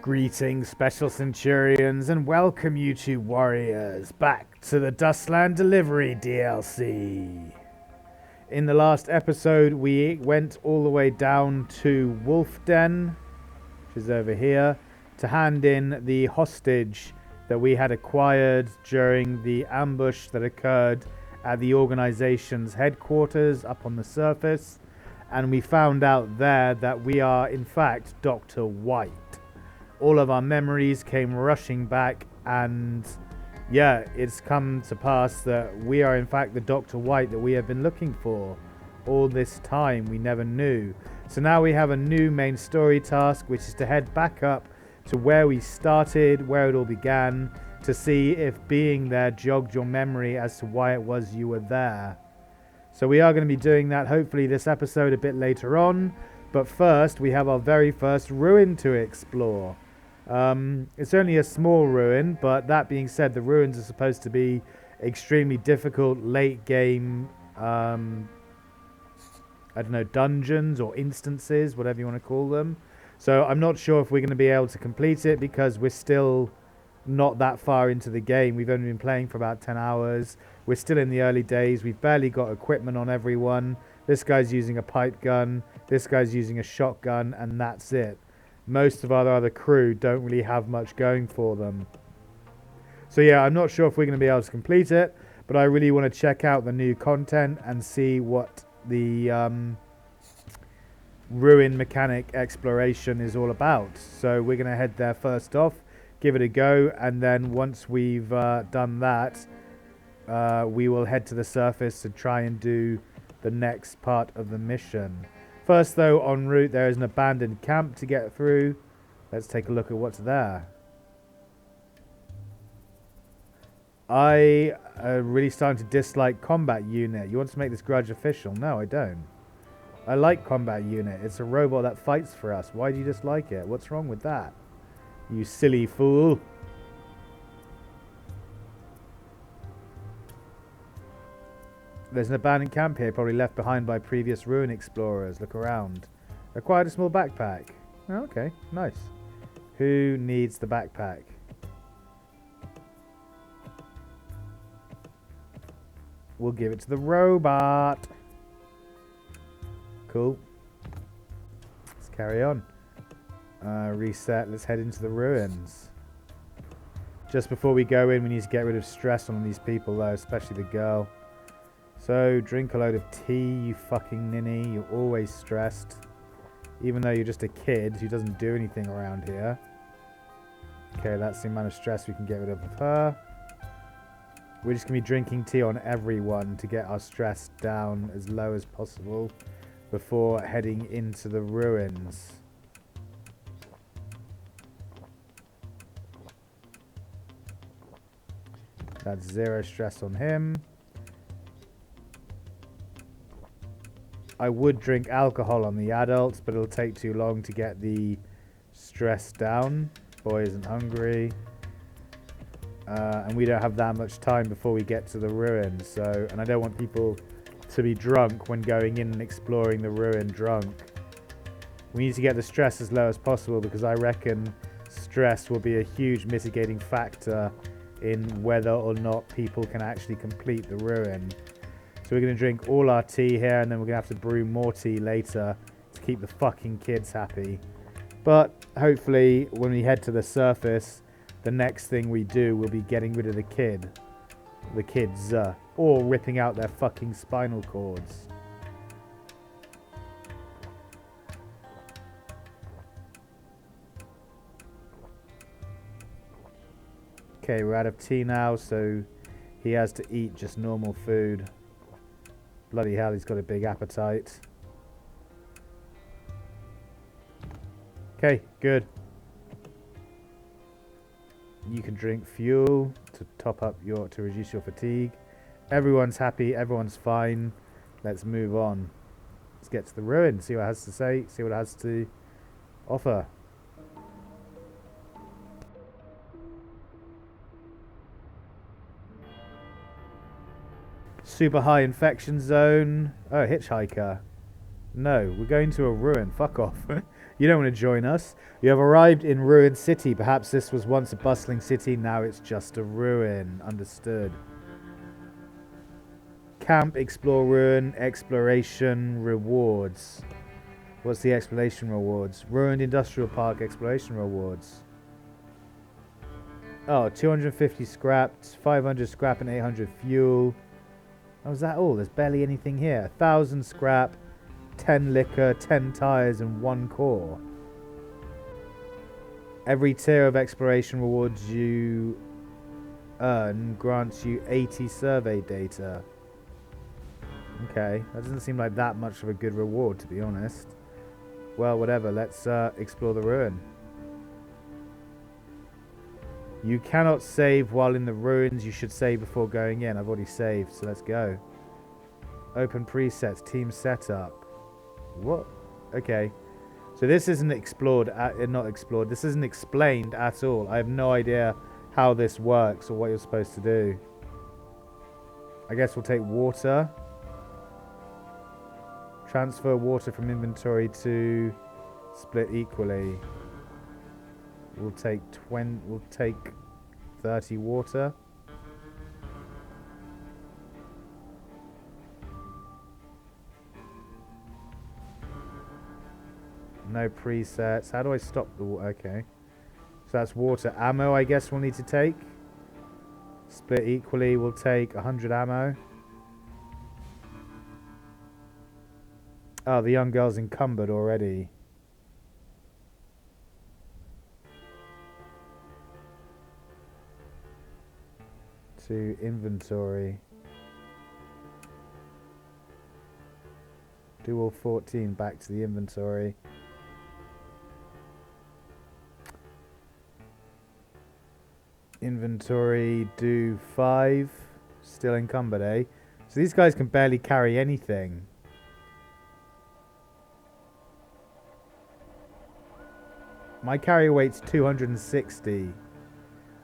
Greetings, Special Centurions, and welcome you two warriors back to the Dustland Delivery DLC. In the last episode, we went all the way down to Wolf Den, which is over here, to hand in the hostage that we had acquired during the ambush that occurred at the organization's headquarters up on the surface. And we found out there that we are, in fact, Dr. White. All of our memories came rushing back, and yeah, it's come to pass that we are in fact the Dr. White that we have been looking for all this time. We never knew. So now we have a new main story task, which is to head back up to where we started, where it all began, to see if being there jogged your memory as to why it was you were there. So we are going to be doing that hopefully this episode a bit later on, but first we have our very first ruin to explore. It's only a small ruin, but that being said, the ruins are supposed to be extremely difficult late game, I don't know, dungeons or instances, whatever you want to call them. So I'm not sure if we're going to be able to complete it because we're still not that far into the game. We've only been playing for about 10 hours. We're still in the early days. We've barely got equipment on everyone. This guy's using a pipe gun. This guy's using a shotgun, and that's it. Most of our other crew don't really have much going for them. So yeah, I'm not sure if we're going to be able to complete it, but I really want to check out the new content and see what the ruin mechanic exploration is all about. So we're going to head there first off, give it a go, and then once we've done that, we will head to the surface to try and do the next part of the mission. First, though, en route, there is an abandoned camp to get through. Let's take a look at what's there. I am really starting to dislike combat unit. You want to make this grudge official? No, I don't. I like combat unit. It's a robot that fights for us. Why do you dislike it? What's wrong with that? You silly fool. There's an abandoned camp here, probably left behind by previous ruin explorers. Look around. Acquired a small backpack. Oh, okay, nice. Who needs the backpack? We'll give it to the robot. Cool. Let's carry on. Reset. Let's head into the ruins. Just before we go in, we need to get rid of stress on these people, though, especially the girl. So, drink a load of tea, you fucking ninny. You're always stressed. Even though you're just a kid who doesn't do anything around here. Okay, that's the amount of stress we can get rid of her. We're just going to be drinking tea on everyone to get our stress down as low as possible before heading into the ruins. That's 0 stress on him. I would drink alcohol on the adults, but it'll take too long to get the stress down. Boy isn't hungry. And we don't have that much time before we get to the ruin. So, and I don't want people to be drunk when going in and exploring the ruin drunk. We need to get the stress as low as possible because I reckon stress will be a huge mitigating factor in whether or not people can actually complete the ruin. So we're going to drink all our tea here, and then we're going to have to brew more tea later to keep the fucking kids happy. But hopefully when we head to the surface, the next thing we do will be getting rid of the kids, or ripping out their fucking spinal cords. Okay, we're out of tea now, so he has to eat just normal food. Bloody hell, he's got a big appetite. Okay, good. You can drink fuel to to reduce your fatigue. Everyone's happy, everyone's fine. Let's move on. Let's get to the ruin, see what it has to say, see what it has to offer. Super high infection zone. Oh, hitchhiker. No, we're going to a ruin. Fuck off. You don't want to join us. You have arrived in Ruined City. Perhaps this was once a bustling city. Now it's just a ruin. Understood. Camp, explore ruin, exploration rewards. What's the exploration rewards? Ruined Industrial Park exploration rewards. Oh, 250 scrap, 500 scrap and 800 fuel. Oh, is that all? There's barely anything here. 1,000 scrap, 10 liquor, 10 tires and 1 core. Every tier of exploration rewards you earn grants you 80 survey data. Okay, that doesn't seem like that much of a good reward, to be honest. Well, whatever, let's explore the ruin. You cannot save while in the ruins. You should save before going in. I've already saved, so let's go. Open presets, team setup. What? Okay. So this isn't explored, not explored. This isn't explained at all. I have no idea how this works or what you're supposed to do. I guess we'll take water. Transfer water from inventory to split equally. We'll take 30 water. No presets. How do I stop the water? Okay. So that's water. Ammo, I guess we'll need to take. Split equally, we'll take 100 ammo. Oh, the young girl's encumbered already. To inventory. Do all 14 back to the inventory. Inventory, do 5. Still encumbered, eh? So these guys can barely carry anything. My carry weight's 260.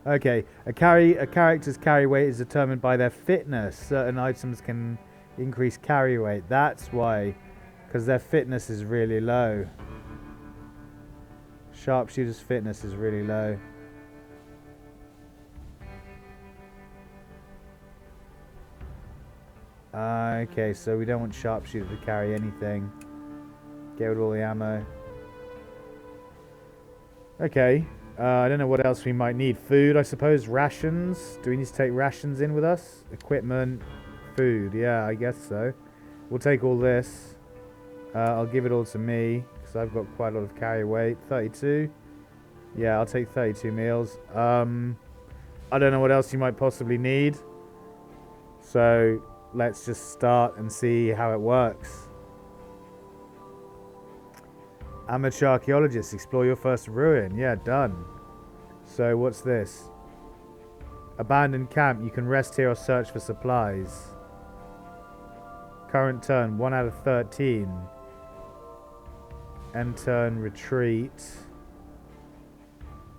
Okay, a character's carry weight is determined by their fitness. Certain items can increase carry weight. That's why, because their fitness is really low. Sharpshooter's fitness is really low. Okay, so we don't want sharpshooter to carry anything. Get rid of all the ammo. Okay. I don't know what else we might need. Food, I suppose. Rations. Do we need to take rations in with us? Equipment. Food. Yeah, I guess so. We'll take all this. I'll give it all to me, because I've got quite a lot of carry weight. 32. Yeah, I'll take 32 meals. I don't know what else you might possibly need. So, let's just start and see how it works. Amateur archaeologist, explore your first ruin. Yeah, done. So what's this? Abandoned camp. You can rest here or search for supplies. Current turn, 1 out of 13. End turn, retreat.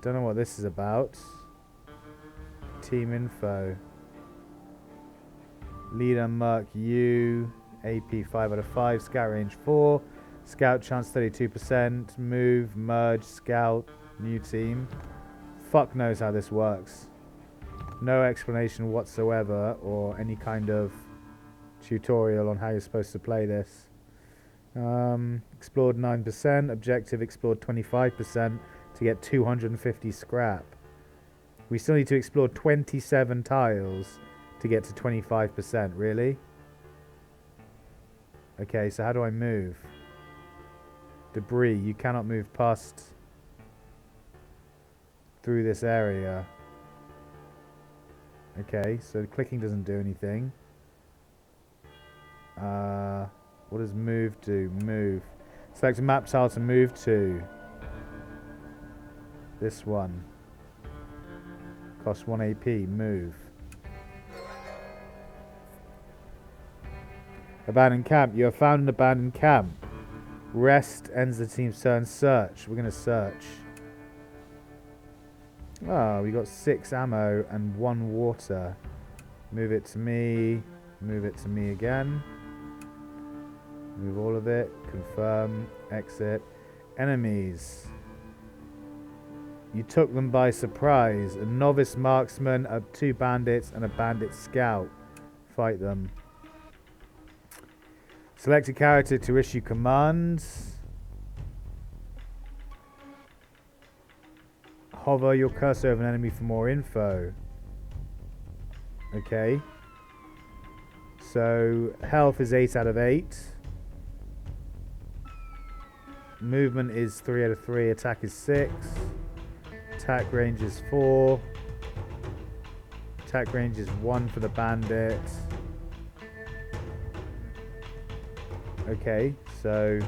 Don't know what this is about. Team info. Leader Merc U. AP 5 out of 5. Scout range 4. Scout chance 32%. Move, merge, scout, new team. Fuck knows how this works. No explanation whatsoever or any kind of tutorial on how you're supposed to play this. Explored 9%. Objective explored 25% to get 250 scrap. We still need to explore 27 tiles to get to 25%. Really? Okay, so how do I move? Debris. You cannot move past through this area. Okay, so clicking doesn't do anything. What does move do? Move. Select a map tile to move to. This one. Cost 1 AP. Move. Abandoned camp. You have found an abandoned camp. Rest ends the team's turn. Search. We're going to search. Oh, we got 6 ammo and 1 water. Move it to me. Move it to me again. Move all of it. Confirm. Exit. Enemies. You took them by surprise. A novice marksman, 2 bandits, and a bandit scout. Fight them. Select a character to issue commands. Hover your cursor over an enemy for more info. Okay. So, health is 8 out of 8. Movement is 3 out of 3. Attack is 6. Attack range is 4. Attack range is 1 for the bandit. Okay, so...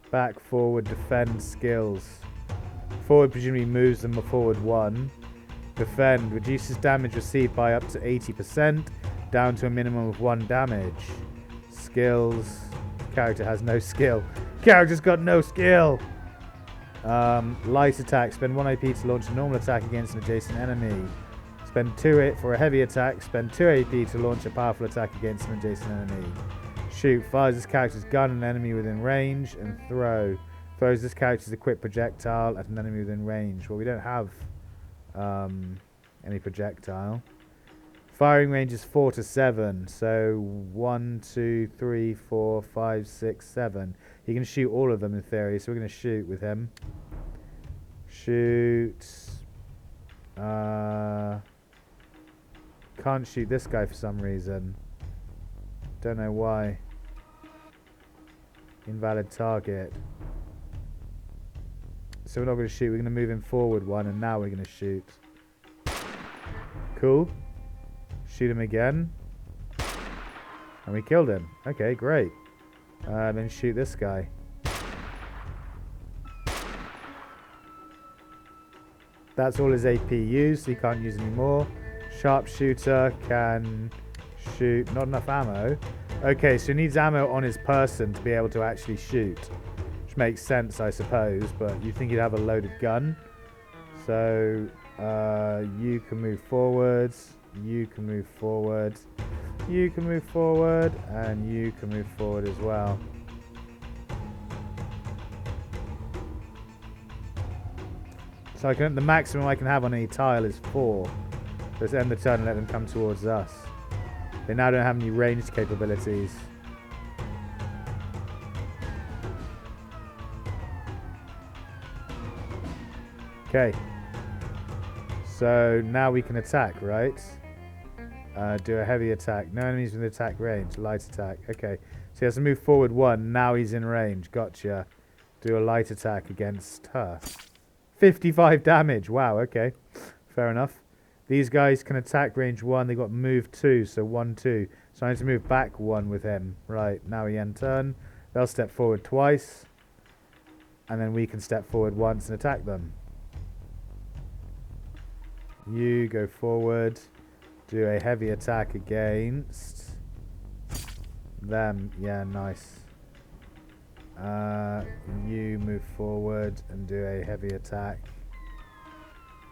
back, forward, defend, skills. Forward presumably moves them forward 1. Defend reduces damage received by up to 80%, down to a minimum of 1 damage. Skills. Character has no skill. Character's got no skill. Light attack. Spend 1 AP to launch a normal attack against an adjacent enemy. Spend 2 for a heavy attack. Spend 2 AP to launch a powerful attack against an adjacent enemy. Shoot. Fires this character's gun at an enemy within range. And throw. Throws this character's equipped projectile at an enemy within range. Well, we don't have any projectile. Firing range is 4 to 7. So 1, 2, 3, 4, 5, 6, 7. He can shoot all of them in theory. So we're going to shoot with him. Shoot. Can't shoot this guy for some reason. Don't know why. Invalid target. So we're not going to shoot. We're going to move him forward 1, and now we're going to shoot. Cool. Shoot him again. And we killed him. Okay, great. Then shoot this guy. That's all his AP used, so he can't use any more. Sharpshooter can shoot. Not enough ammo. Okay, so he needs ammo on his person to be able to actually shoot. Which makes sense, I suppose, but you think he'd have a loaded gun. So, you can move forwards. You can move forward. You can move forward. And you can move forward as well. So I can, the maximum I can have on any tile is 4. Let's end the turn and let them come towards us. They now don't have any ranged capabilities. Okay. So now we can attack, right? Do a heavy attack. No enemies with attack range. Light attack. Okay. So he has to move forward 1. Now he's in range. Gotcha. Do a light attack against her. 55 damage. Wow, okay. Fair enough. These guys can attack range 1. They got move 2, so 1, 2. So I need to move back 1 with him. Right, now we end turn. They'll step forward twice. And then we can step forward once and attack them. You go forward. Do a heavy attack against them. Yeah, nice. You move forward and do a heavy attack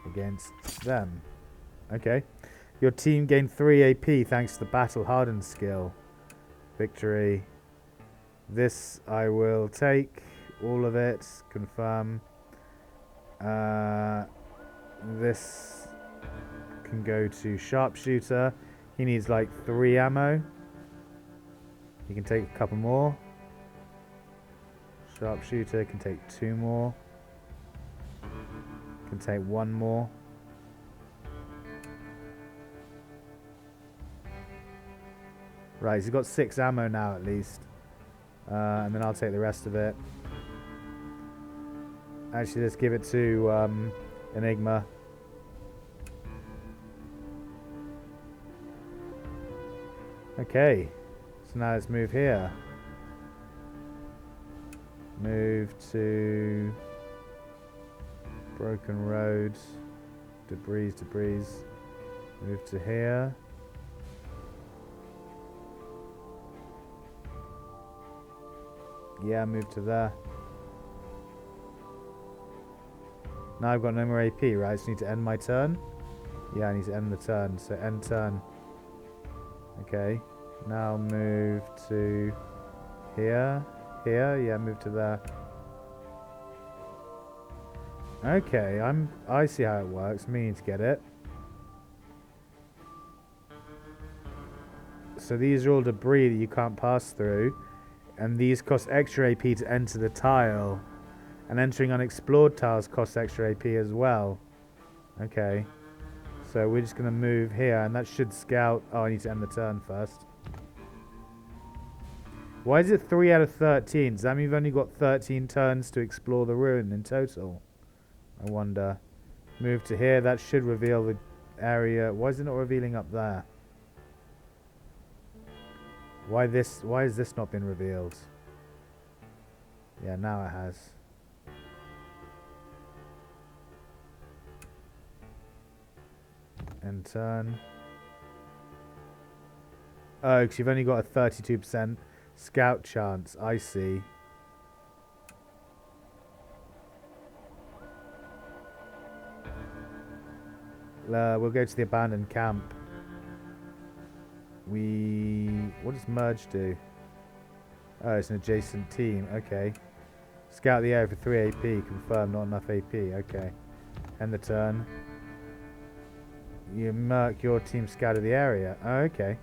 against them. Okay. Your team gained 3 AP thanks to the battle hardened skill. Victory. This I will take. All of it. Confirm. This can go to sharpshooter. He needs like 3 ammo. He can take a couple more. Sharpshooter can take 2 more. Can take 1 more. Right, he's got 6 ammo now at least. And then I'll take the rest of it. Actually, let's give it to Enigma. Okay, so now let's move here. Move to broken roads, debris. Move to here. Yeah, move to there. Now I've got no more AP, right? I just need to end my turn. Yeah, I need to end the turn. So end turn. Okay. Now move to here. Here? Yeah, move to there. Okay, I see how it works. Meaning to get it. So these are all debris that you can't pass through, and these cost extra AP to enter the tile, and entering unexplored tiles costs extra AP as well. Okay, so we're just gonna move here, and that should scout. Oh, I need to end the turn first. Why is it 3 out of 13? Does that mean you've only got 13 turns to explore the ruin in total? I wonder. Move to here. That should reveal the area. Why is it not revealing up there? Why has this not been revealed? Yeah, now it has. End turn. Oh, because you've only got a 32% scout chance. I see. We'll go to the abandoned camp. What does merge do? Oh, it's an adjacent team. Okay. Scout the area for 3 AP. Confirm, not enough AP. Okay. End the turn. You mark your team scouted the area. Oh, okay.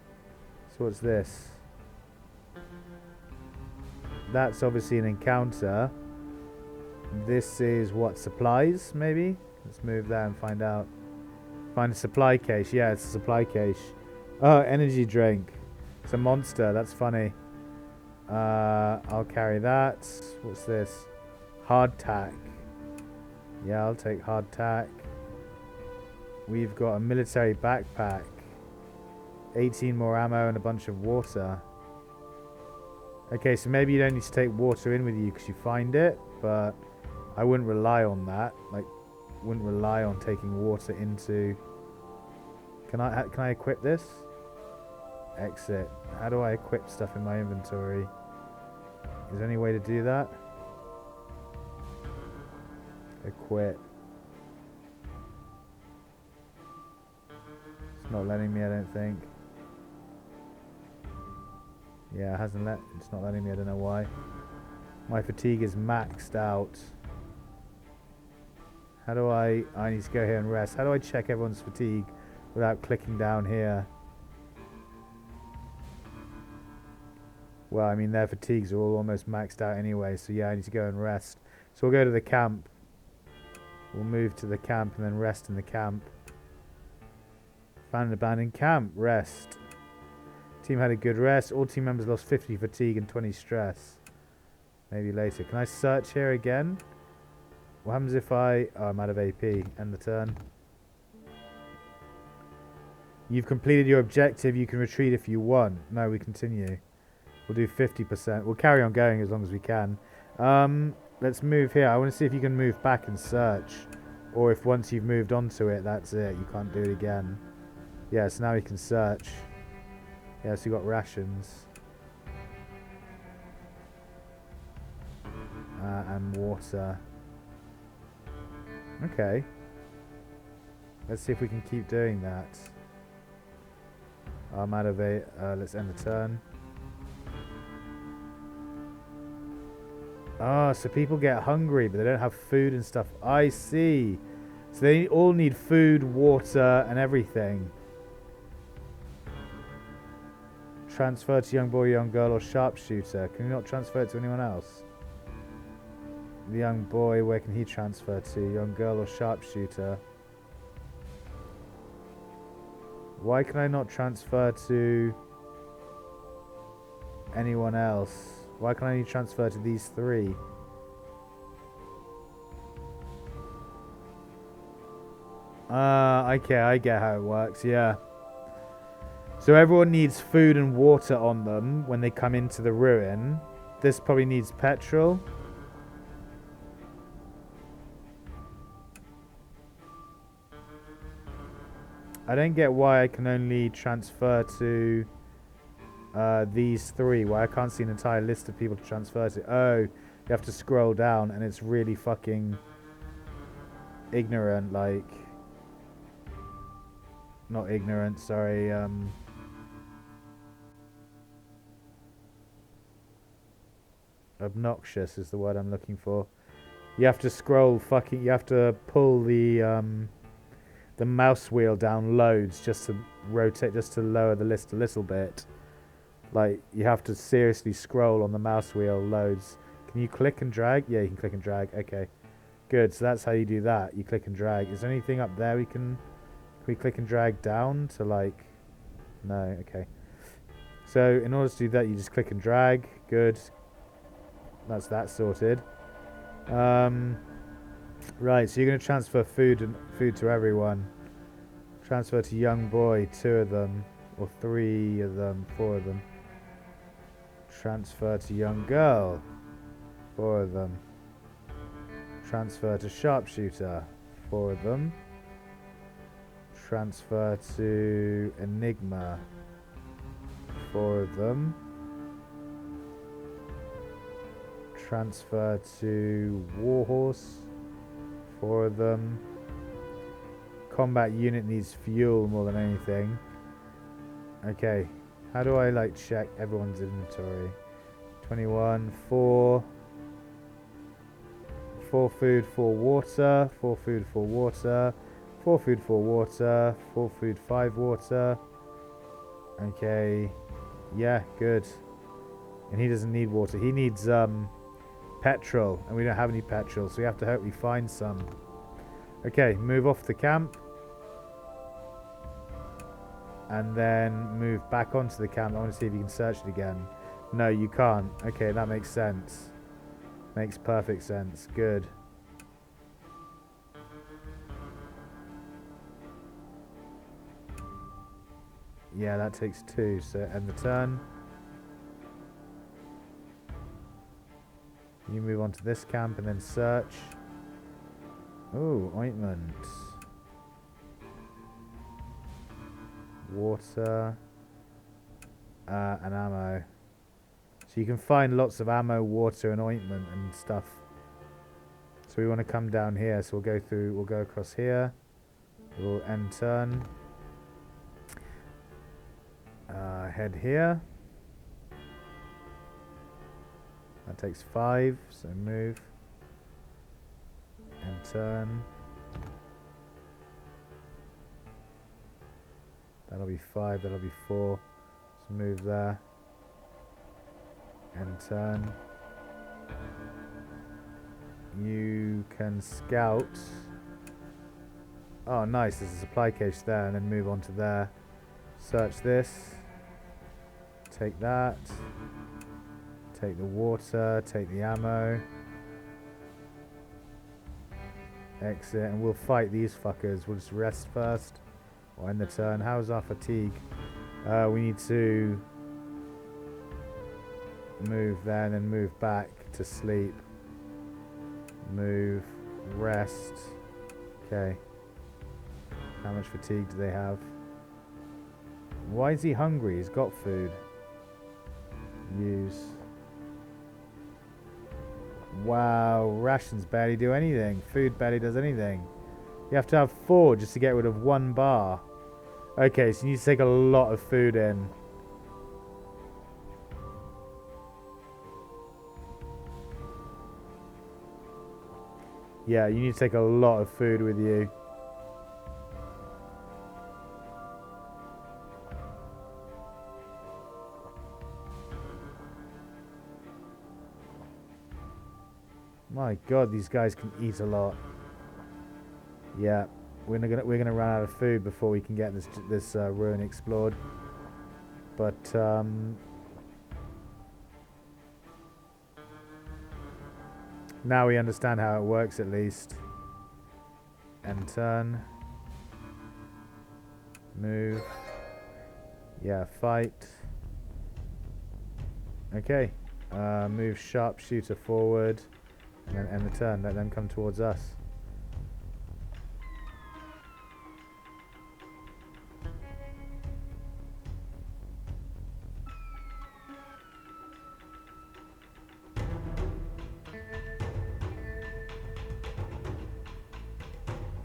So what's this? That's obviously an encounter. This is what? Supplies, maybe? Let's move there and find out. Find a supply cache. Yeah, it's a supply cache. Oh, energy drink. It's a monster. That's funny. I'll carry that. What's this? Hardtack. Yeah, I'll take hardtack. We've got a military backpack. 18 more ammo and a bunch of water. Okay, so maybe you don't need to take water in with you because you find it, but I wouldn't rely on that. Like, wouldn't rely on taking water into... Can I equip this? Exit. How do I equip stuff in my inventory? Is there any way to do that? Equip. It's not letting me, I don't think. Yeah, it's not letting me, I don't know why. My fatigue is maxed out. How do I need to go here and rest. How do I check everyone's fatigue without clicking down here? Well, I mean, their fatigues are all almost maxed out anyway, so yeah, I need to go and rest. So we'll go to the camp. We'll move to the camp and then rest in the camp. Found an abandoned camp. Rest. Team had a good rest. All team members lost 50 fatigue and 20 stress. Maybe later. Can I search here again? What happens if Oh, I'm out of AP. End the turn. You've completed your objective. You can retreat if you want. No, we continue. We'll do 50%. We'll carry on going as long as we can. Let's move here. I want to see if you can move back and search. Or if once you've moved onto it, that's it. You can't do it again. Yeah, so now we can search. Yeah, so you got rations. And water. Okay. Let's see if we can keep doing that. I'm out of it. Let's end the turn. Ah, so people get hungry, but they don't have food and stuff. I see. So they all need food, water, and everything. Transfer to young boy, young girl, or sharpshooter. Can you not transfer it to anyone else? The young boy, where can he transfer to? Young girl or sharpshooter? Why can I not transfer to anyone else? Why can I only transfer to these 3? Okay, I get how it works, yeah. So everyone needs food and water on them when they come into the ruin. This probably needs petrol. I don't get why I can only transfer to these 3. Why I can't see an entire list of people to transfer to. Oh, you have to scroll down and it's really fucking ignorant, like... Not ignorant, sorry. Obnoxious is the word I'm looking for. You have to scroll you have to pull the mouse wheel down loads just to rotate, just to lower the list a little bit. Like, you have to seriously scroll on the mouse wheel loads. Can you click and drag? Yeah, you can click and drag. Okay, good. So that's how you do that. You click and drag. Is there anything up there can we click and drag down to, like... No, okay. So in order to do that, you just click and drag. Good. That's that sorted. Right, so you're going to transfer food to everyone. Transfer to young boy, 2 of them. Or 3 of them, 4 of them. Transfer to young girl, 4 of them. Transfer to sharpshooter, 4 of them. Transfer to enigma, 4 of them. Transfer to warhorse, 4 of them. Combat unit needs fuel more than anything. Okay, how do I like check everyone's inventory? 21, 4 food, 4 water, 4 food, 4 water, 4 food, 4 water, 4 food, 5 water. Okay, yeah, good. And he doesn't need water. He needs petrol, and we don't have any petrol, so we have to hope we find some. Okay, move off the camp. And then move back onto the camp. I want to see if you can search it again. No, you can't. Okay, that makes sense. Makes perfect sense. Good. Yeah, that takes 2. So end the turn. You move on to this camp and then search. Oh, ointment. Water. And ammo. So you can find lots of ammo, water, and ointment and stuff. So we want to come down here. So we'll go across here. We'll end turn. Head here. That takes 5, so move. And turn. That'll be 5, that'll be 4. So move there. And turn. You can scout. Oh, nice, there's a supply case there, and then move on to there. Search this. Take that. Take the water, take the ammo. Exit, and we'll fight these fuckers. We'll just rest first. Or end the turn. How's our fatigue? We need to move there and then move back to sleep. Move, rest. Okay. How much fatigue do they have? Why is he hungry? He's got food. Use. Wow, rations barely do anything. Food barely does anything. You have to have 4 just to get rid of 1 bar. Okay, so you need to take a lot of food in. Yeah, you need to take a lot of food with you. My God, these guys can eat a lot. Yeah, we're gonna run out of food before we can get this ruin explored. But now we understand how it works at least. And turn. Move. Yeah, fight. Okay. Move sharpshooter forward. And then end the turn. Let them come towards us.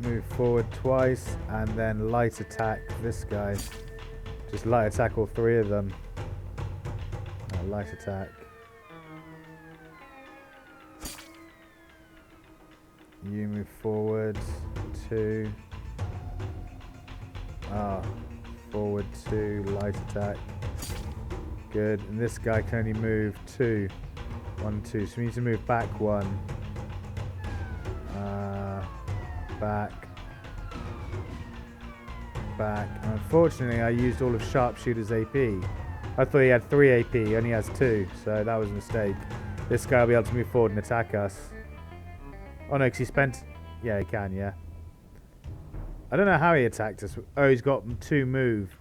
Move forward twice and then light attack this guy. Just light attack all 3 of them. Light attack. You move forward 2. Forward 2, light attack. Good. And this guy can only move 2. 1, 2. So we need to move back 1. Back. Back. And unfortunately, I used all of Sharpshooter's AP. I thought he had 3 AP. He only has 2. So that was a mistake. This guy will be able to move forward and attack us. Oh no, because he spent... Yeah, he can, yeah. I don't know how he attacked us. Oh, he's got 2 move.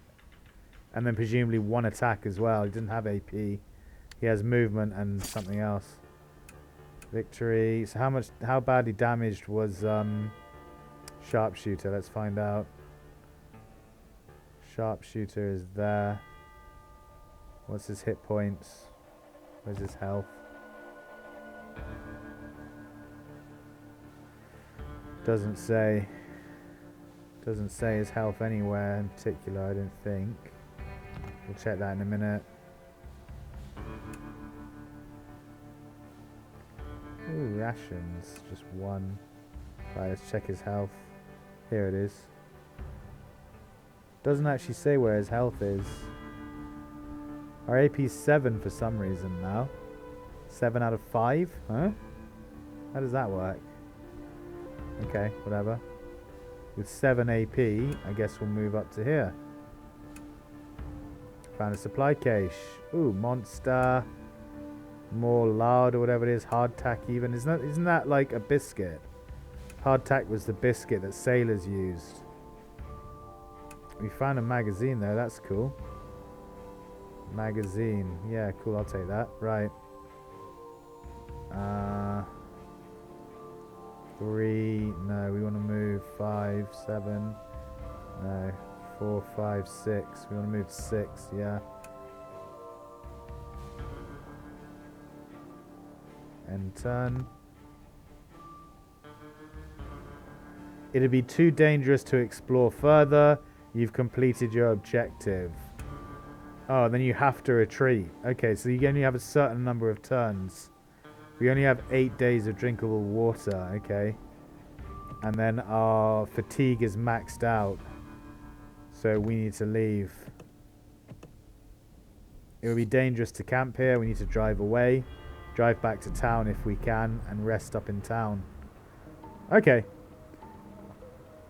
And then presumably 1 attack as well. He didn't have AP. He has movement and something else. Victory. So how badly damaged was Sharpshooter? Let's find out. Sharpshooter is there. What's his hit points? Where's his health? Doesn't say. Doesn't say his health anywhere in particular, I don't think. We'll check that in a minute. Ooh, rations. Just 1. Right, let's check his health. Here it is. Doesn't actually say where his health is. Our AP's 7 for some reason now. 7 out of 5? Huh? How does that work? Okay, whatever. With 7 AP, I guess we'll move up to here. Found a supply cache. Ooh, monster. More lard or whatever it is. Hardtack even. Isn't that like a biscuit? Hardtack was the biscuit that sailors used. We found a magazine though. That's cool. Magazine. Yeah, cool. I'll take that. Right. 3. No, we want to move 5, 7. No. 4, 5, 6. We want to move 6. Yeah. And turn. It'd be too dangerous to explore further. You've completed your objective. Oh, then you have to retreat. Okay, so you only have a certain number of turns. We only have 8 days of drinkable water. Okay. And then our fatigue is maxed out. So we need to leave. It would be dangerous to camp here. We need to drive away. Drive back to town if we can. And rest up in town. Okay.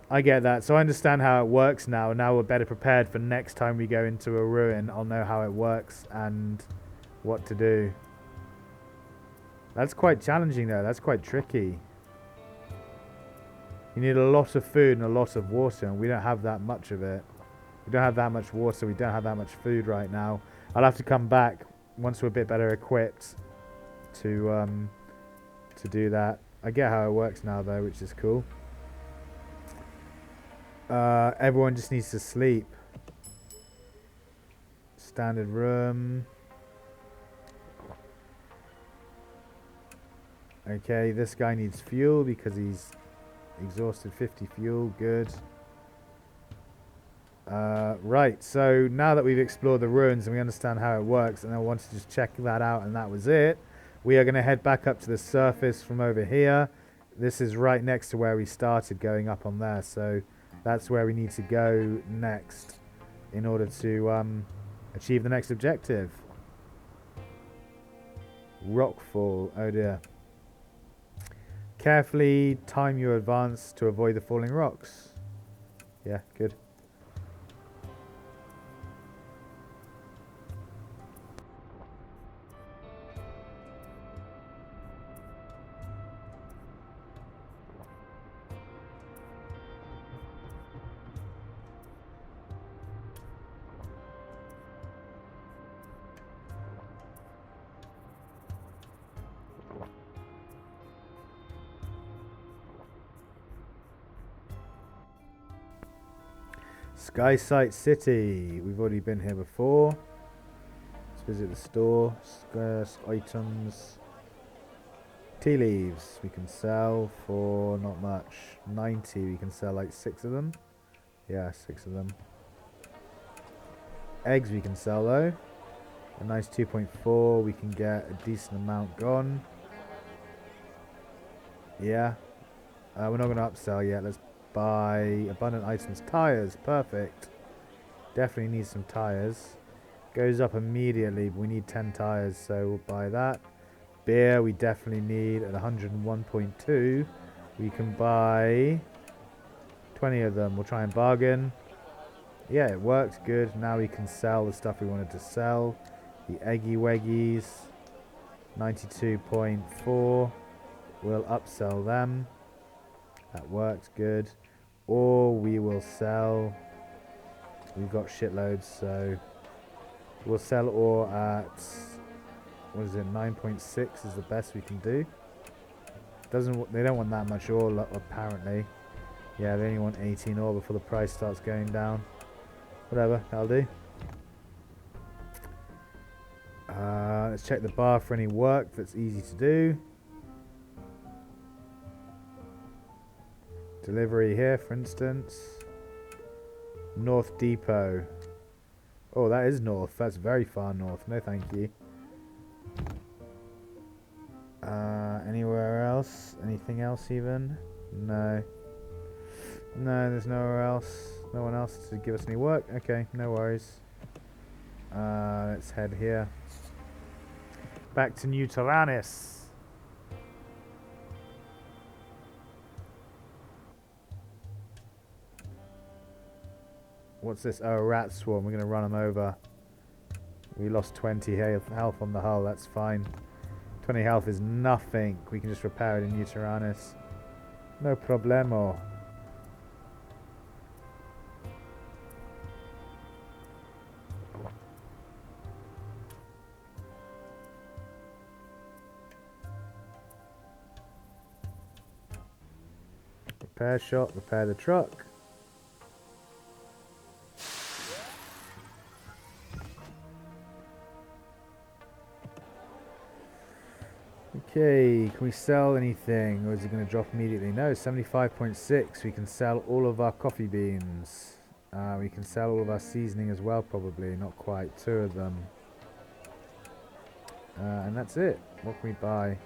I get that. So I understand how it works now. Now we're better prepared for next time we go into a ruin. I'll know how it works and what to do. That's quite challenging though. That's quite tricky. You need a lot of food and a lot of water. And we don't have that much of it. We don't have that much water. We don't have that much food right now. I'll have to come back once we're a bit better equipped to do that. I get how it works now though, which is cool. Everyone just needs to sleep. Standard room. Okay, this guy needs fuel because he's exhausted 50 fuel. Good. Right, so now that we've explored the ruins and we understand how it works, and I wanted to just check that out, and that was it, we are going to head back up to the surface from over here. This is right next to where we started, going up on there, so that's where we need to go next in order to achieve the next objective. Rockfall. Oh dear. Carefully time your advance to avoid the falling rocks. Yeah, good. Skysight City. We've already been here before. Let's visit the store. Scarce items. Tea leaves we can sell for not much. 90. We can sell like 6 of them. Yeah, 6 of them. Eggs we can sell though. A nice 2.4. We can get a decent amount gone. Yeah. We're not going to upsell yet. Let's buy abundant items. Tires, perfect. Definitely need some tires. Goes up immediately, but we need 10 tires, so we'll buy that. Beer, we definitely need at 101.2. We can buy 20 of them. We'll try and bargain. Yeah, it works good. Now we can sell the stuff we wanted to sell. The Eggy Weggies, 92.4. We'll upsell them. That works good. Or we will sell. We've got shitloads, so we'll sell ore at, what is it, 9.6 is the best we can do. They don't want that much ore apparently. Yeah, they only want 18 ore before the price starts going down. Whatever, that'll do. Let's check the bar for any work that's easy to do. Delivery here, for instance. North Depot. Oh, that is north. That's very far north. No, thank you. Anywhere else? Anything else even? No. No, there's nowhere else. No one else to give us any work. Okay, no worries. Let's head here. Back to New Tyrannus. What's this? Oh, a rat swarm. We're going to run them over. We lost 20 health on the hull. That's fine. 20 health is nothing. We can just repair it in New Tyrannus. No problemo. Repair shop. Repair the truck. Okay, can we sell anything, or is it going to drop immediately? No, 75.6. We can sell all of our coffee beans. We can sell all of our seasoning as well, probably. Not quite. 2 of them. And that's it. What can we buy?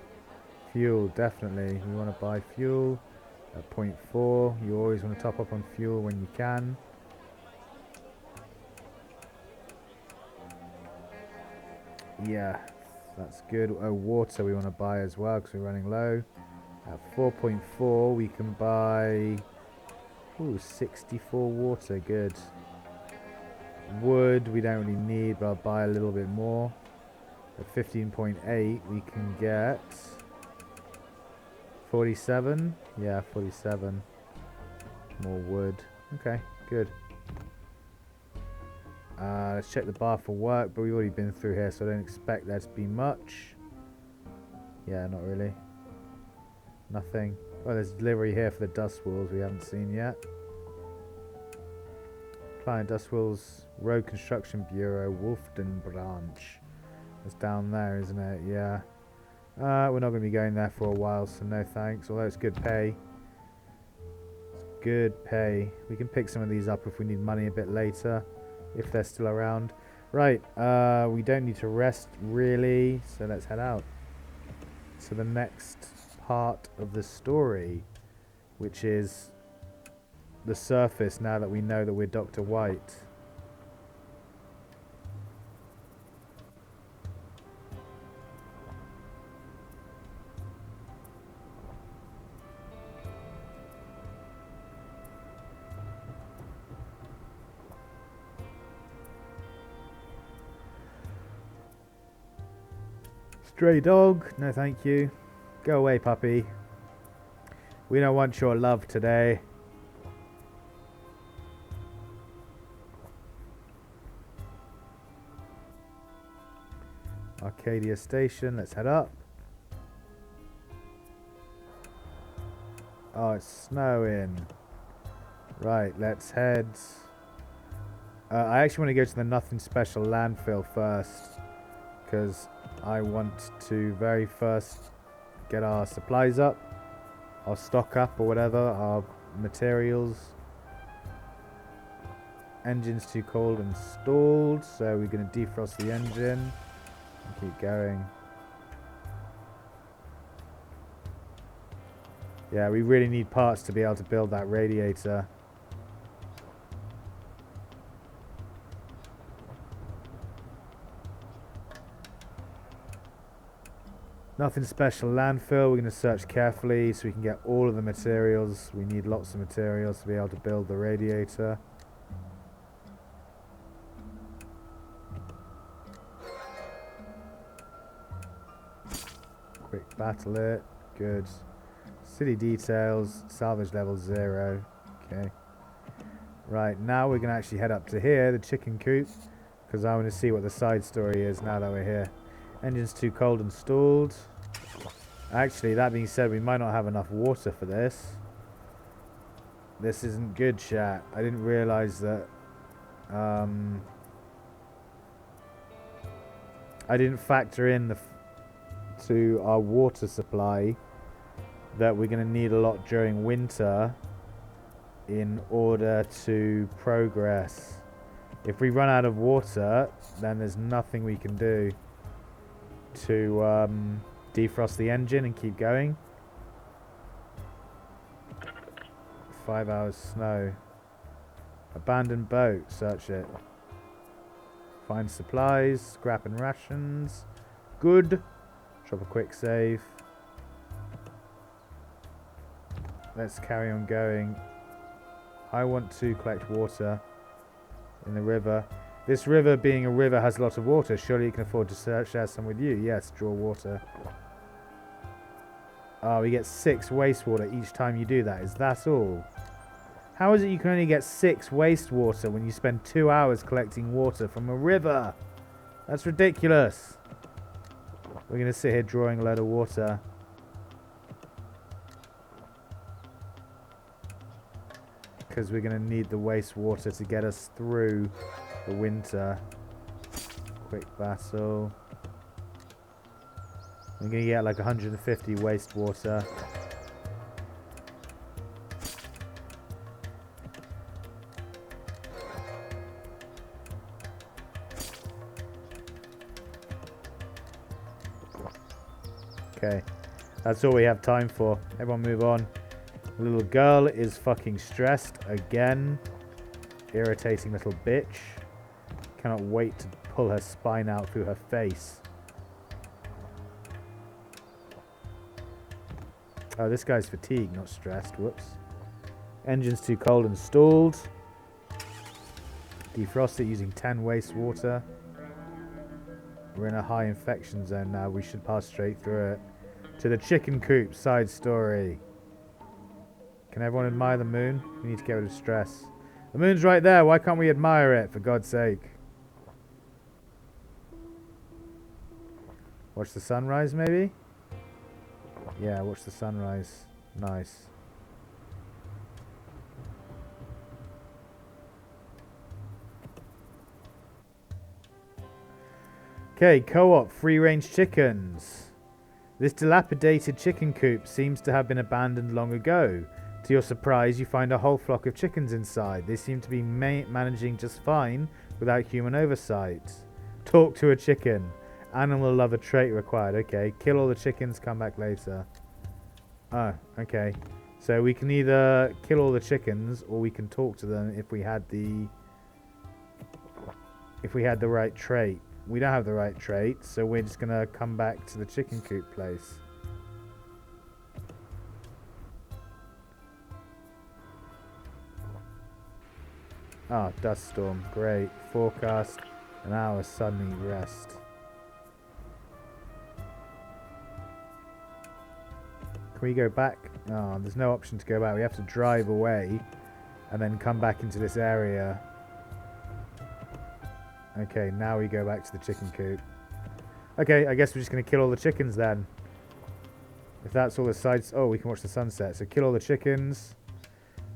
Fuel, definitely. We want to buy fuel at 0.4. You always want to top up on fuel when you can. Yeah. That's good. Oh, water we want to buy as well because we're running low. At 4.4 we can buy 64 water. Good. Wood we don't really need, but I'll buy a little bit more. At 15.8 we can get 47. Yeah, 47. More wood. Okay, good. Let's check the bar for work, but we've already been through here, so I don't expect there to be much. Yeah, not really. Nothing. Oh, there's delivery here for the dust walls we haven't seen yet. Client Dust Walls, Road Construction Bureau, Wolfden branch. That's down there, isn't it? Yeah. We're not going to be going there for a while, so no thanks. Although it's good pay. It's good pay. We can pick some of these up if we need money a bit later. If they're still around. Right, we don't need to rest really, so let's head out to the next part of the story, which is the surface now that we know that we're Dr. White. Stray dog, no thank you. Go away, puppy. We don't want your love today. Arcadia Station, let's head up. Oh, it's snowing. Right, let's head. I actually want to go to the Nothing Special landfill first, because I want to very first get our supplies up, our stock up or whatever, our materials. Engine's too cold and stalled, so we're going to defrost the engine and keep going. Yeah, we really need parts to be able to build that radiator. Nothing special landfill. We're going to search carefully so we can get all of the materials. We need lots of materials to be able to build the radiator. Quick battle it. Good. City details. Salvage level 0. Okay. Right, now we're going to actually head up to here, the chicken coop, because I want to see what the side story is now that we're here. Engine's too cold and stalled. Actually, that being said, we might not have enough water for this. This isn't good, chat. I didn't realise that... I didn't factor in to our water supply that we're going to need a lot during winter in order to progress. If we run out of water, then there's nothing we can do to defrost the engine and keep going. 5 hours snow. Abandoned boat, search it. Find supplies, scrap and rations. Good. Drop a quick save. Let's carry on going. I want to collect water in the river. This river, being a river, has a lot of water. Surely you can afford to share some with you. Yes, draw water. Oh, we get 6 wastewater each time you do that. Is that all? How is it you can only get 6 wastewater when you spend 2 hours collecting water from a river? That's ridiculous. We're going to sit here drawing a load of water. Because we're going to need the wastewater to get us through the winter. Quick battle. I'm going to get like 150 wastewater. Okay, that's all we have time for. Everyone move on. The little girl is fucking stressed again. Irritating little bitch. Cannot wait to pull her spine out through her face. Oh, this guy's fatigued, not stressed. Whoops. Engine's too cold and stalled. Defrost it using 10 wastewater. We're in a high infection zone now. We should pass straight through it. To the chicken coop side story. Can everyone admire the moon? We need to get rid of stress. The moon's right there. Why can't we admire it, for God's sake? Watch the sunrise, maybe? Yeah, watch the sunrise. Nice. Okay, co-op, free-range chickens. This dilapidated chicken coop seems to have been abandoned long ago. To your surprise, you find a whole flock of chickens inside. They seem to be managing just fine without human oversight. Talk to a chicken. Animal lover trait required. Okay, kill all the chickens, come back later. Oh, okay. So we can either kill all the chickens or we can talk to them if we had the right trait. We don't have the right trait, so we're just going to come back to the chicken coop place. Ah, dust storm. Great. Forecast. An hour suddenly rest. Can we go back? Oh, there's no option to go back. We have to drive away and then come back into this area. Okay, now we go back to the chicken coop. Okay, I guess we're just going to kill all the chickens then. If that's all the sides... Oh, we can watch the sunset. So kill all the chickens.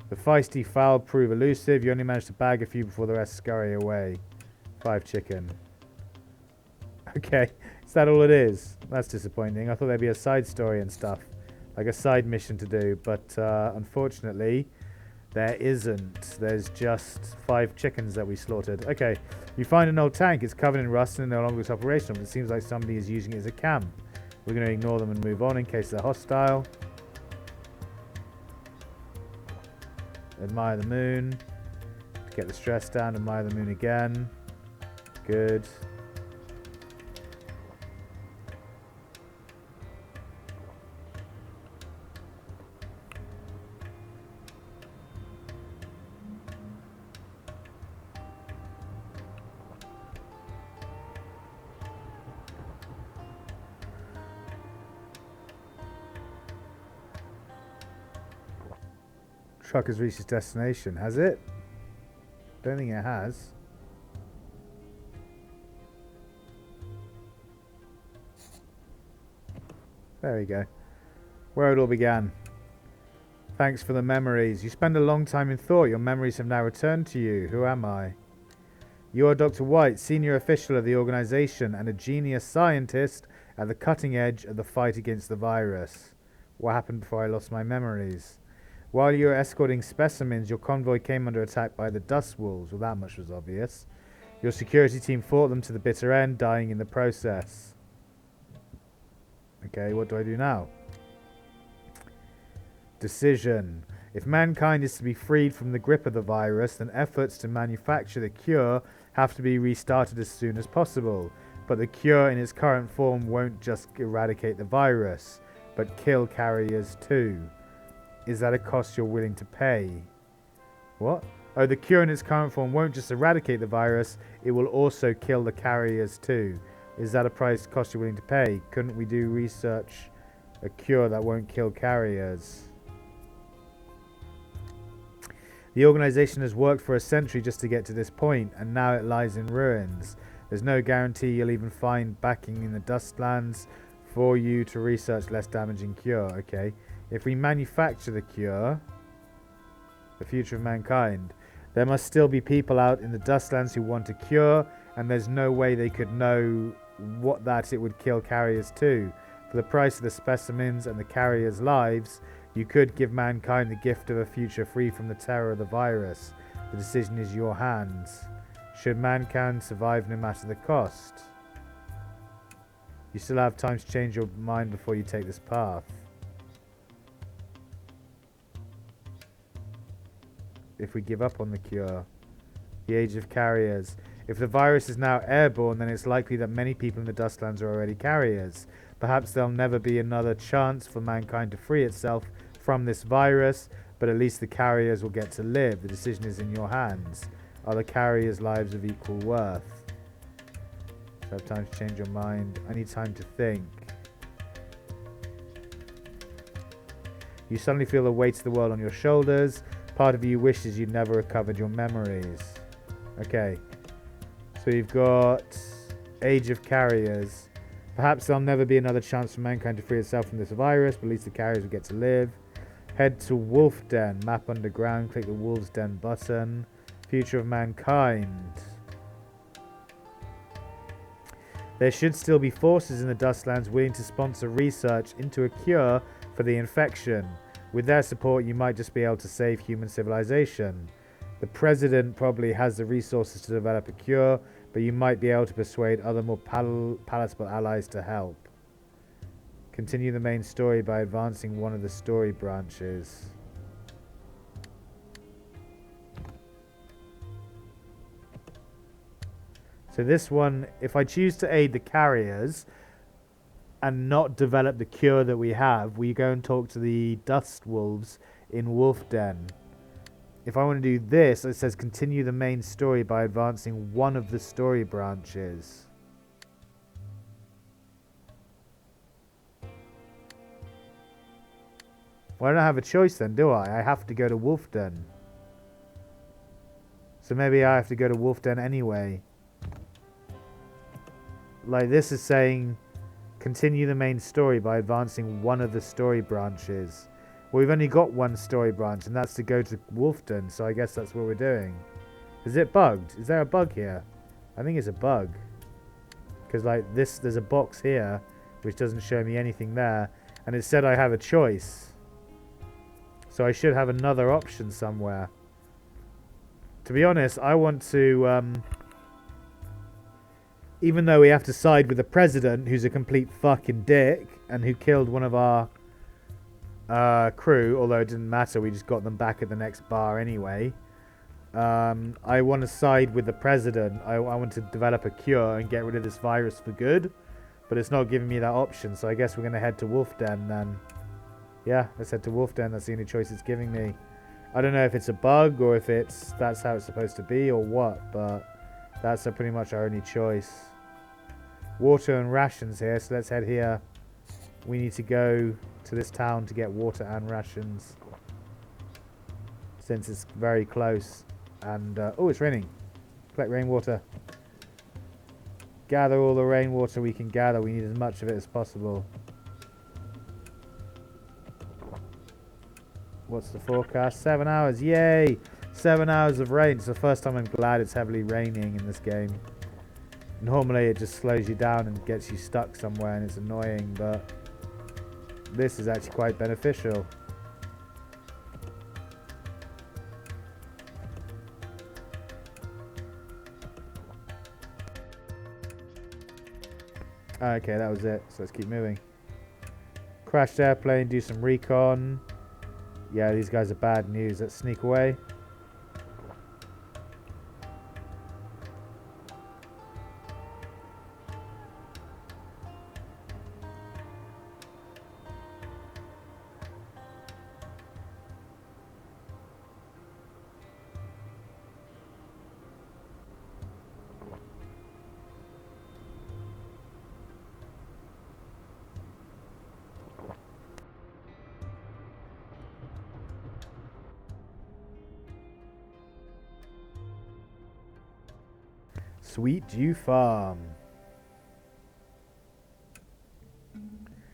The feisty fowl prove elusive. You only manage to bag a few before the rest scurry away. 5 chicken. Okay, is that all it is? That's disappointing. I thought there'd be a side story and stuff. Like a side mission to do. But unfortunately, there isn't. There's just 5 chickens that we slaughtered. Okay, you find an old tank. It's covered in rust and no longer operational. But it seems like somebody is using it as a camp. We're going to ignore them and move on in case they're hostile. Admire the moon. Get the stress down. Admire the moon again. Good. Truck has reached its destination. Has it? Don't think it has. There we go. Where it all began. Thanks for the memories. You spend a long time in thought. Your memories have now returned to you. Who am I? You are Dr. White, senior official of the organization and a genius scientist at the cutting edge of the fight against the virus. What happened before I lost my memories? While you were escorting specimens, your convoy came under attack by the Dust Wolves. Well, that much was obvious. Your security team fought them to the bitter end, dying in the process. Okay, what do I do now? Decision. If mankind is to be freed from the grip of the virus, then efforts to manufacture the cure have to be restarted as soon as possible. But the cure in its current form won't just eradicate the virus, but kill carriers too. Is that a cost you're willing to pay? What? Oh, the cure in its current form won't just eradicate the virus, it will also kill the carriers too. Is that a price cost you're willing to pay? Couldn't we do research a cure that won't kill carriers? The organization has worked for a century just to get to this point, and now it lies in ruins. There's no guarantee you'll even find backing in the Dustlands for you to research less damaging cure. Okay. If we manufacture the cure, the future of mankind, there must still be people out in the Dustlands who want a cure, and there's no way they could know what that it would kill carriers too. For the price of the specimens and the carriers' lives, you could give mankind the gift of a future free from the terror of the virus. The decision is your hands. Should mankind survive no matter the cost? You still have time to change your mind before you take this path. If we give up on the cure. The age of carriers. If the virus is now airborne, then it's likely that many people in the Dustlands are already carriers. Perhaps there'll never be another chance for mankind to free itself from this virus, but at least the carriers will get to live. The decision is in your hands. Are the carriers' lives of equal worth? So I have time to change your mind. I need time to think. You suddenly feel the weight of the world on your shoulders. Part of you wishes you'd never recovered your memories. Okay. So you've got Age of Carriers. Perhaps there'll never be another chance for mankind to free itself from this virus, but at least the carriers will get to live. Head to Wolf Den. Map underground. Click the Wolf's Den button. Future of mankind. There should still be forces in the Dustlands willing to sponsor research into a cure for the infection. With their support, you might just be able to save human civilization. The president probably has the resources to develop a cure, but you might be able to persuade other more palatable allies to help. Continue the main story by advancing one of the story branches. So this one, if I choose to aid the carriers and not develop the cure that we have, we go and talk to the Dust Wolves in Wolf Den. If I want to do this, it says continue the main story by advancing one of the story branches. Well, I don't have a choice then, do I? I have to go to Wolf Den. So maybe I have to go to Wolf Den anyway. Like this is saying continue the main story by advancing one of the story branches. Well, we've only got one story branch, and that's to go to Wolfden, so I guess that's what we're doing. Is it bugged? Is there a bug here? I think it's a bug. Because like this, there's a box here, which doesn't show me anything there, and it said I have a choice. So I should have another option somewhere. To be honest, I want to, even though we have to side with the president, who's a complete fucking dick, and who killed one of our crew, although it didn't matter. We just got them back at the next bar anyway. I want to side with the president. I want to develop a cure and get rid of this virus for good, but it's not giving me that option, so I guess we're going to head to Wolf Den then. Yeah, let's head to Wolf Den. That's the only choice it's giving me. I don't know if it's a bug or if that's how it's supposed to be or what, but that's pretty much our only choice. Water and rations here, so let's head here. We need to go to this town to get water and rations, since it's very close. And oh, it's raining. Collect rainwater. Gather all the rainwater we can gather. We need as much of it as possible. What's the forecast? 7 hours. Yay! 7 hours of rain. It's the first time I'm glad it's heavily raining in this game. Normally it just slows you down and gets you stuck somewhere and it's annoying, but this is actually quite beneficial. Okay, that was it. So let's keep moving. Crashed airplane, do some recon. Yeah, these guys are bad news. Let's sneak away. Sweet Dew Farm.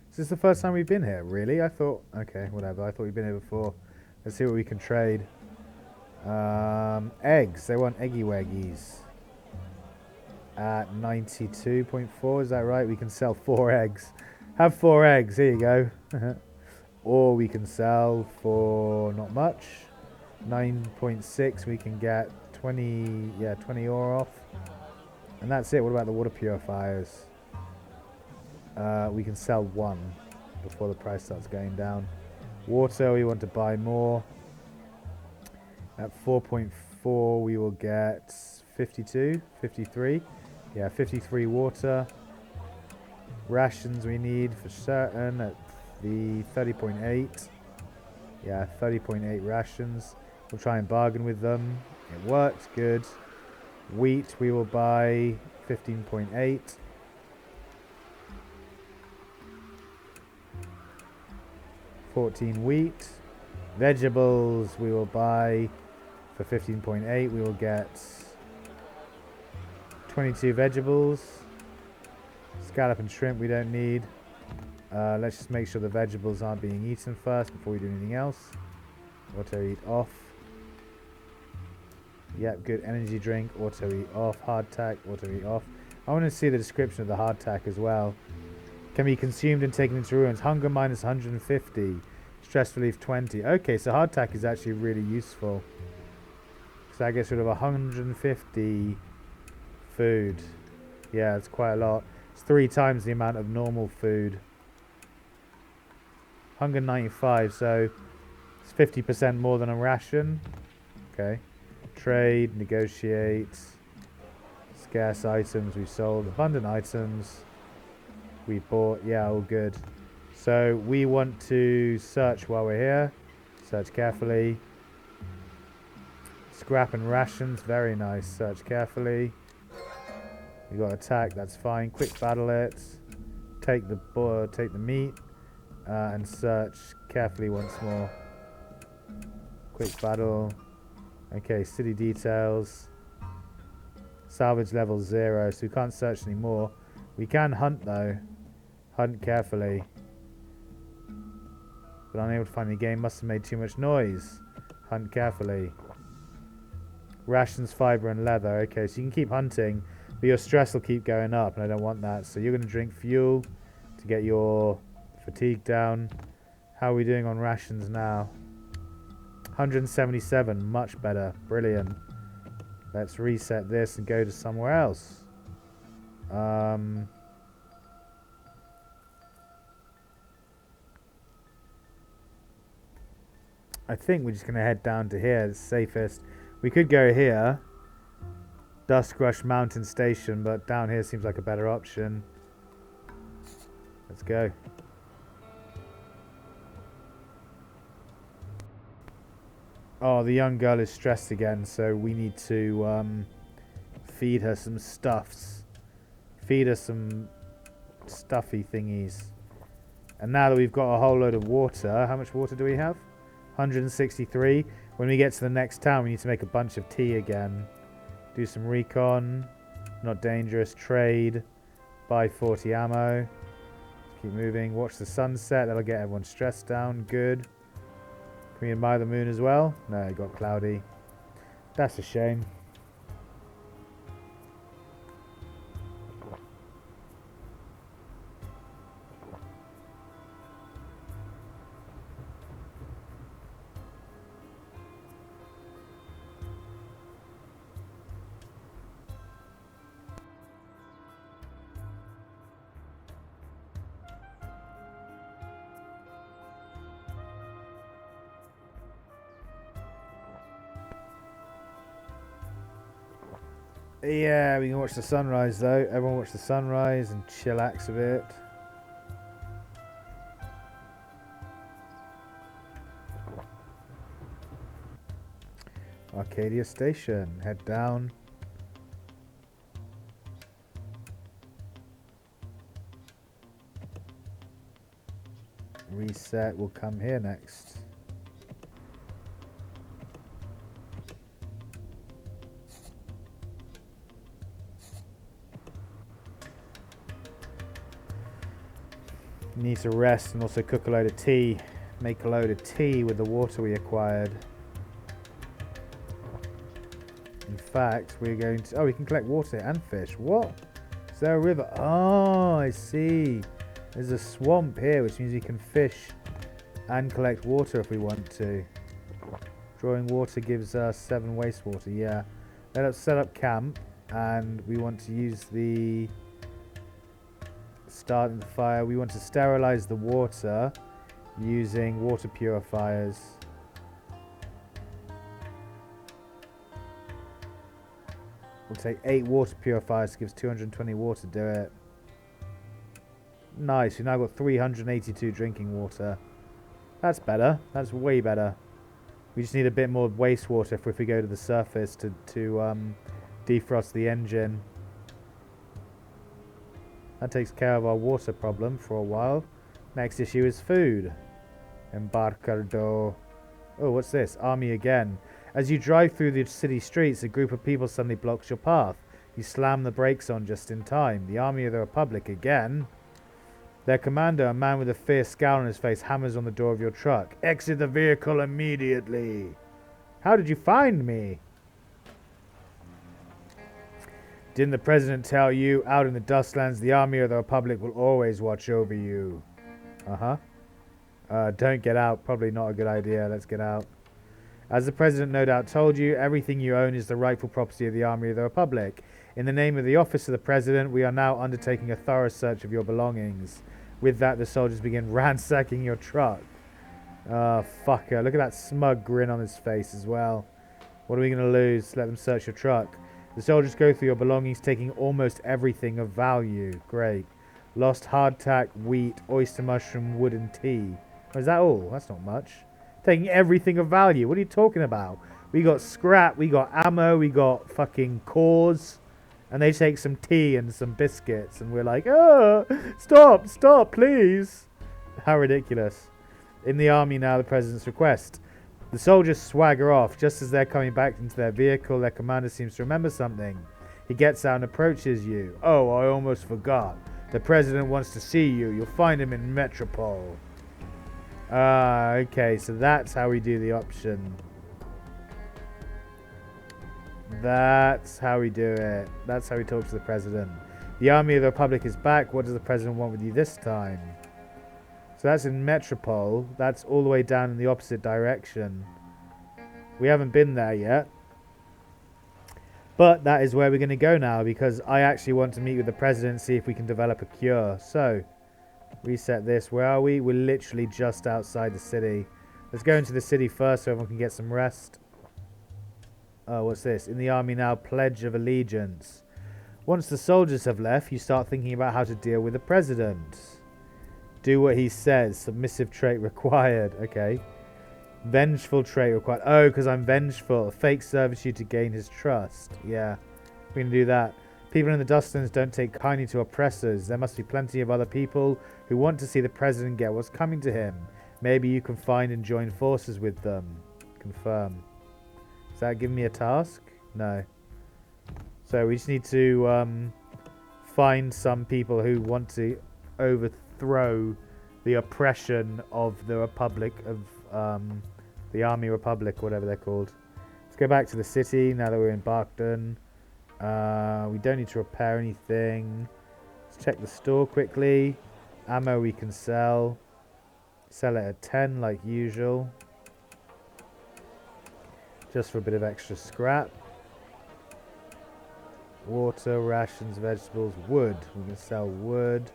Is this the first time we've been here? Really? I thought... Okay, whatever. I thought we'd been here before. Let's see what we can trade. Eggs. They want eggy weggies. At 92.4. Is that right? We can sell 4 eggs. Have 4 eggs. Here you go. Or we can sell for not much. 9.6. We can get 20... Yeah, 20 ore off. And that's it. What about the water purifiers? We can sell 1 before the price starts going down. Water, we want to buy more. At 4.4 we will get 52, 53. Yeah, 53 water. Rations we need for certain at the 30.8. Yeah, 30.8 rations. We'll try and bargain with them. It worked, good. Wheat we will buy 15.8. $14 wheat. Vegetables we will buy for 15.8. We will get 22 vegetables. Scallop and shrimp we don't need. Let's just make sure the vegetables aren't being eaten first before we do anything else. Auto eat off. Yep, good. Energy drink, auto eat off. Hardtack, auto eat off. I want to see the description of the hardtack as well. Can be consumed and taken into ruins. Hunger minus 150. Stress relief 20. Okay, so hardtack is actually really useful. So that gets rid of 150 food. Yeah, it's quite a lot. It's 3 times the amount of normal food. Hunger 95, so it's 50% more than a ration. Okay. Trade, negotiate, scarce items we sold, abundant items we bought. Yeah, all good. So we want to search while we're here. Search carefully. Scrap and rations, very nice. Search carefully. We got attack, that's fine. Quick battle it. Take the meat and search carefully once more. Quick battle. Okay, city details. Salvage level 0, so we can't search anymore. We can hunt though. Hunt carefully. But unable to find the game. Must have made too much noise. Hunt carefully. Rations, fiber and leather. Okay, so you can keep hunting, but your stress will keep going up, and I don't want that. So you're going to drink fuel to get your fatigue down. How are we doing on rations now? 177, much better. Brilliant. Let's reset this and go to somewhere else. Let's I think we're just going to head down to here. It's safest. We could go here. Duskrush Mountain Station, but down here seems like a better option. Let's go. Oh, the young girl is stressed again, so we need to feed her some stuffs. Feed her some stuffy thingies. And now that we've got a whole load of water, how much water do we have? 163. When we get to the next town, we need to make a bunch of tea again. Do some recon. Not dangerous. Trade. Buy 40 ammo. Keep moving. Watch the sunset. That'll get everyone stressed down. Good. Can we admire the moon as well? No, it got cloudy. That's a shame. Yeah, we can watch the sunrise though. Everyone watch the sunrise and chillax a bit. Arcadia Station. Head down. Reset will come here next. Need to rest and also cook a load of tea. Make a load of tea with the water we acquired. In fact, we're going to... Oh, we can collect water and fish. What? Is there a river? Oh, I see. There's a swamp here, which means we can fish and collect water if we want to. Drawing water gives us 7 wastewater. Yeah. Let's set up camp, and we want to use the... Starting the fire. We want to sterilize the water using water purifiers. We'll take 8 water purifiers. Gives 220 water to do it. Nice. We've now got 382 drinking water. That's better. That's way better. We just need a bit more wastewater if we go to the surface to defrost the engine. That takes care of our water problem for a while. Next issue is food. Embarcado. Oh, what's this? Army again. As you drive through the city streets, a group of people suddenly blocks your path. You slam the brakes on just in time. The Army of the Republic again. Their commander, a man with a fierce scowl on his face, hammers on the door of your truck. Exit the vehicle immediately. How did you find me? Didn't the president tell you, out in the Dustlands, the Army of the Republic will always watch over you? Don't get out. Probably not a good idea. Let's get out. As the president no doubt told you, everything you own is the rightful property of the Army of the Republic. In the name of the office of the president, we are now undertaking a thorough search of your belongings. With that, the soldiers begin ransacking your truck. Fucker. Look at that smug grin on his face as well. What are we going to lose? Let them search your truck. The soldiers go through your belongings, taking almost everything of value. Great. Lost hardtack, wheat, oyster mushroom, wood, and tea. Oh, is that all? That's not much. Taking everything of value. What are you talking about? We got scrap, we got ammo, we got fucking cores. And they take some tea and some biscuits. And we're like, oh, stop, please. How ridiculous. In the army now, the president's request. The soldiers swagger off. Just as they're coming back into their vehicle, their commander seems to remember something. He gets out and approaches you. Oh, I almost forgot. The president wants to see you. You'll find him in Metropole. Okay, so that's how we do the option. That's how we do it. That's how we talk to the president. The Army of the Republic is back. What does the president want with you this time? So that's in Metropole. That's all the way down in the opposite direction. We haven't been there yet. But that is where we're going to go now, because I actually want to meet with the president and see if we can develop a cure. So, reset this. Where are we? We're literally just outside the city. Let's go into the city first so everyone can get some rest. Oh, what's this? In the army now, Pledge of Allegiance. Once the soldiers have left, you start thinking about how to deal with the president. Do what he says. Submissive trait required. Okay. Vengeful trait required. Oh, because I'm vengeful. Fake servitude to gain his trust. Yeah, we can do that. People in the Dustlands don't take kindly to oppressors. There must be plenty of other people who want to see the president get what's coming to him. Maybe you can find and join forces with them. Confirm. Is that giving me a task? No. So we just need to find some people who want to overthrow the oppression of the Republic of the Army Republic, whatever they're called. Let's go back to the city now that we're in Barkton. We don't need to repair anything. Let's check the store quickly. Ammo we can sell. Sell it at 10 like usual. Just for a bit of extra scrap. Water, rations, vegetables, wood. We can sell wood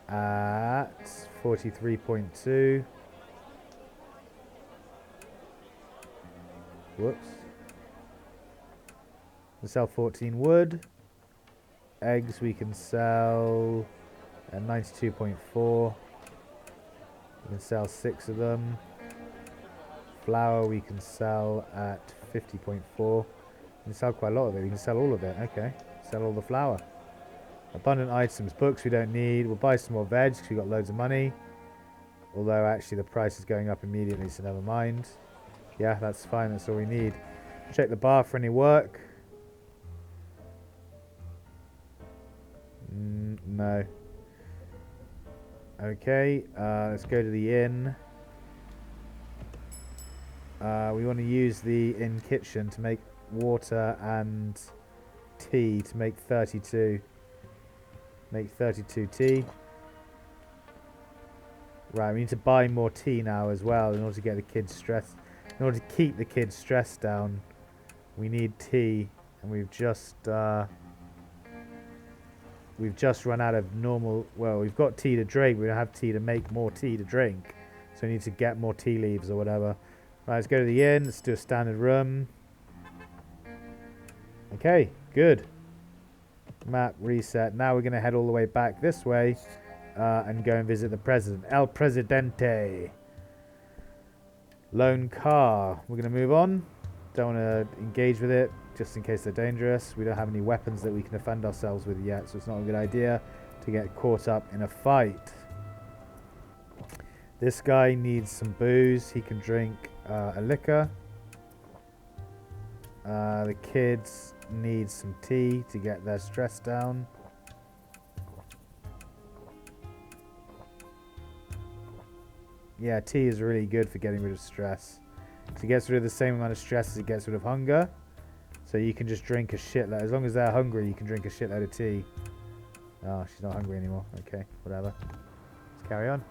at 43.2. Whoops. We sell 14 wood. Eggs we can sell at 92.4. We can sell 6 of them. Flour we can sell at 50.4. We can sell quite a lot of it. We can sell all of it. Okay. Sell all the flour. Abundant items. Books we don't need. We'll buy some more veg because we've got loads of money. Although actually the price is going up immediately, so never mind. Yeah, that's fine. That's all we need. Check the bar for any work. No. Okay. Let's go to the inn. We want to use the inn kitchen to make water and tea to make 32. Make 32 tea. Right, we need to buy more tea now as well in order to get the kids stressed. In order to keep the kids stressed down, we need tea, and we've just run out of normal. Well, we've got tea to drink. We don't have tea to make more tea to drink, so we need to get more tea leaves or whatever. Right, let's go to the inn. Let's do a standard room. Okay, good. Map reset. Now we're going to head all the way back this way and go and visit the president. El Presidente. Lone car. We're going to move on. Don't want to engage with it just in case they're dangerous. We don't have any weapons that we can defend ourselves with yet, so it's not a good idea to get caught up in a fight. This guy needs some booze. He can drink a liquor. The kids need some tea to get their stress down. Yeah, tea is really good for getting rid of stress. So it gets rid of the same amount of stress as it gets rid of hunger. So you can just drink a shitload. As long as they're hungry, you can drink a shitload of tea. Oh, she's not hungry anymore. Okay, whatever. Let's carry on.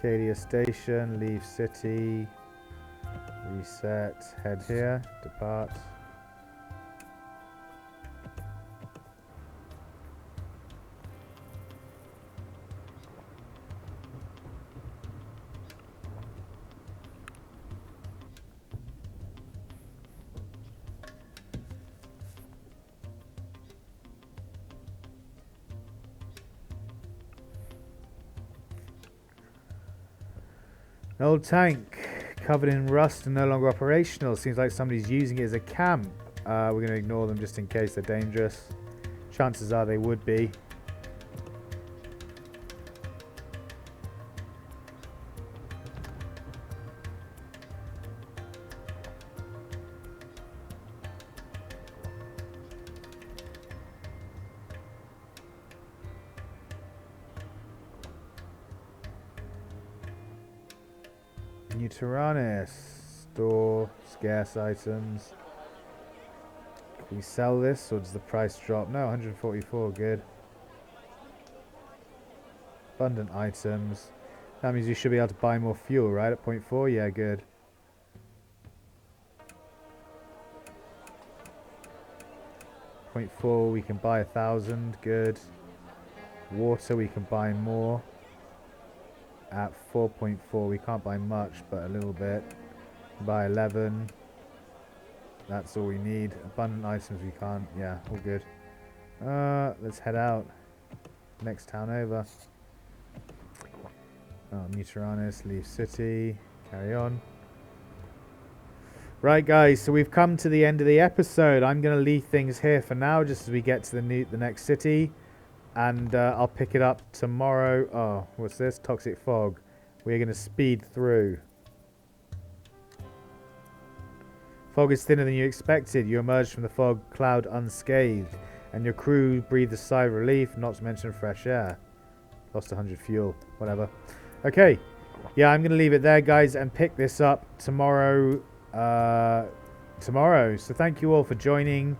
Acadia Station, leave city, reset, head here, depart. An old tank covered in rust and no longer operational. Seems like somebody's using it as a camp. We're going to ignore them just in case they're dangerous. Chances are they would be. New Tyrannus. Store scarce items. Can we sell this or does the price drop? No, 144, good. Abundant items. That means you should be able to buy more fuel, right? At 0.4, yeah, good. 3.4, we can buy 1,000. Good. Water, we can buy more. At 4.4, we can't buy much, but a little bit. Buy 11. That's all we need. Abundant items, we can't. Yeah, all good. Let's head out. Next town over. Oh, Muteranis, leave city. Carry on. Right, guys, so we've come to the end of the episode. I'm going to leave things here for now, just as we get to the next city. And I'll pick it up tomorrow. Oh, what's this? Toxic fog. We're going to speed through. Fog is thinner than you expected. You emerged from the fog cloud unscathed, and your crew breathed a sigh of relief, not to mention fresh air. Lost 100 fuel. Whatever. Okay. Yeah, I'm going to leave it there, guys, and pick this up tomorrow. So thank you all for joining.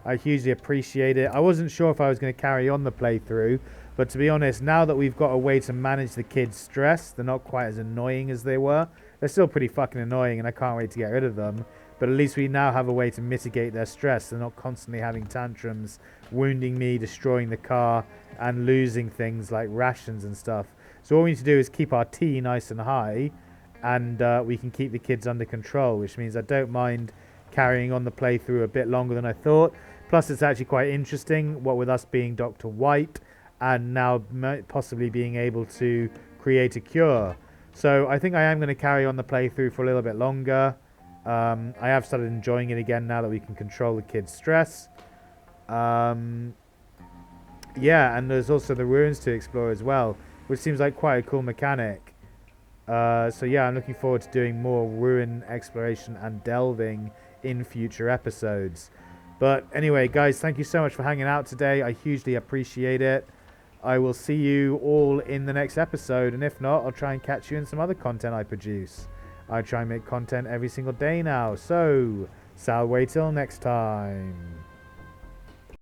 I hugely appreciate it. I wasn't sure if I was going to carry on the playthrough, but to be honest, now that we've got a way to manage the kids' stress, they're not quite as annoying as they were. They're still pretty fucking annoying, and I can't wait to get rid of them. But at least we now have a way to mitigate their stress. They're not constantly having tantrums, wounding me, destroying the car, and losing things like rations and stuff. So all we need to do is keep our tea nice and high, and we can keep the kids under control, which means I don't mind carrying on the playthrough a bit longer than I thought. Plus, it's actually quite interesting, what with us being Dr. White, and now possibly being able to create a cure. So I think I am going to carry on the playthrough for a little bit longer. I have started enjoying it again now that we can control the kids' stress. Yeah, and there's also the ruins to explore as well, which seems like quite a cool mechanic. So yeah, I'm looking forward to doing more ruin exploration and delving in future episodes. But anyway, guys, thank you so much for hanging out today. I hugely appreciate it. I will see you all in the next episode, and if not, I'll try and catch you in some other content I produce. I try and make content every single day now, so Sal, wait till next time.